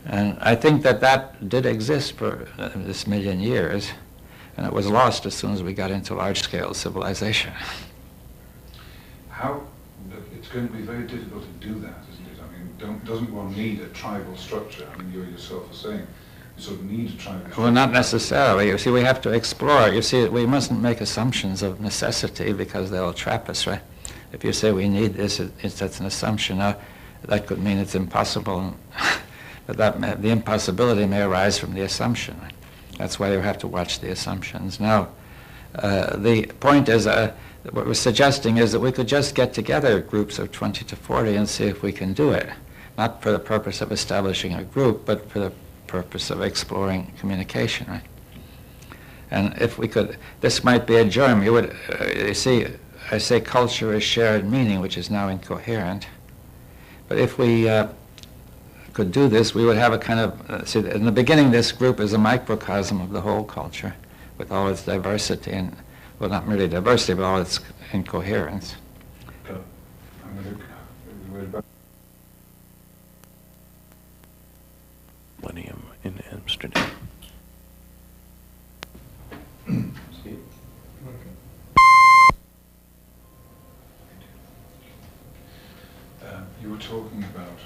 And I think that that did exist for this million years, and it was lost as soon as we got into large-scale civilization. How? It's going to be very difficult to do that, isn't it? I mean, doesn't one need a tribal structure? I mean, you yourself are saying you sort of need a tribal structure. Well, not necessarily. You see, we have to explore. You see, we mustn't make assumptions of necessity because they'll trap us, right? If you say we need this, that's an assumption. Now, that could mean it's impossible, but the impossibility may arise from the assumption. That's why you have to watch the assumptions. Now, the point is, what we're suggesting is that we could just get together groups of 20 to 40 and see if we can do it, not for the purpose of establishing a group, but for the purpose of exploring communication, right? And if we could, this might be a germ. You would, you see, I say culture is shared meaning, which is now incoherent. But if we could do this, we would have a kind of, see, in the beginning this group is a microcosm of the whole culture with all its diversity and, well, not merely diversity, but all its incoherence. Millennium in Amsterdam. You were talking about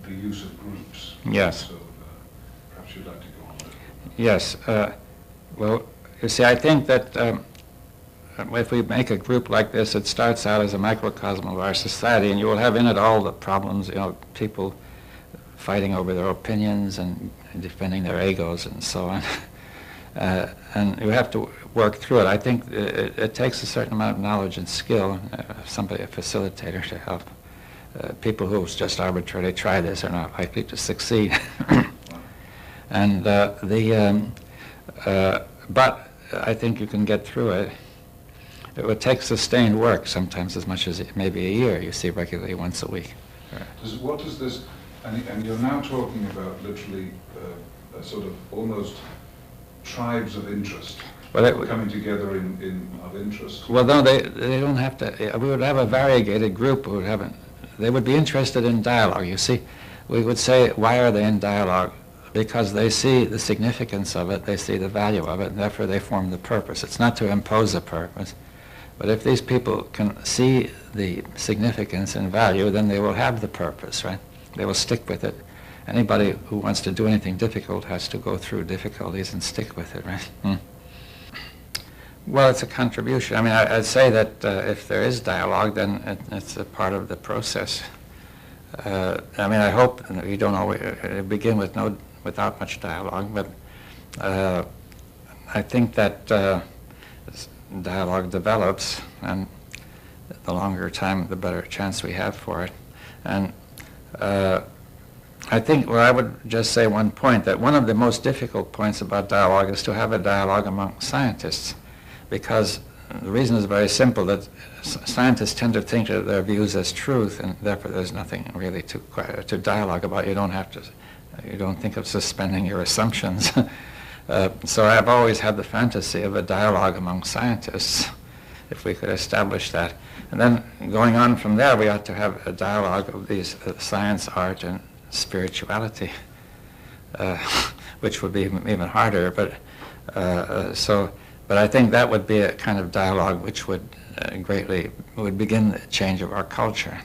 the use of groups. Yes. So perhaps you'd like to go on with it. Yes. Well, you see, I think that if we make a group like this, it starts out as a microcosm of our society, and you will have in it all the problems, you know, people fighting over their opinions and defending their egos and so on. And you have to work through it. I think it takes a certain amount of knowledge and skill, somebody, a facilitator, to help. People who just arbitrarily try this are not likely to succeed. And but I think you can get through it. It would take sustained work, sometimes as much as maybe a year. You see, regularly once a week. What does this? And you're now talking about literally a sort of almost tribes of interest, well, coming together of interest. Well, no, they don't have to. We would have a variegated group. We would have they would be interested in dialogue. You see, we would say, why are they in dialogue? Because they see the significance of it, they see the value of it, and therefore they form the purpose. It's not to impose a purpose, but if these people can see the significance and value, then they will have the purpose, right? They will stick with it. Anybody who wants to do anything difficult has to go through difficulties and stick with it, right? Well, it's a contribution. I mean, I'd say that if there is dialogue, then it's a part of the process. I mean, I hope you don't always begin without much dialogue, but I think that dialogue develops, and the longer time, the better chance we have for it. And I think, well, I would just say one point, that one of the most difficult points about dialogue is to have a dialogue among scientists, because the reason is very simple, that scientists tend to think of their views as truth, and therefore there's nothing really to dialogue about. You don't think of suspending your assumptions. So I've always had the fantasy of a dialogue among scientists, if we could establish that. And then going on from there, we ought to have a dialogue of these science, art, and spirituality, which would be even harder. But but I think that would be a kind of dialogue which would would begin the change of our culture.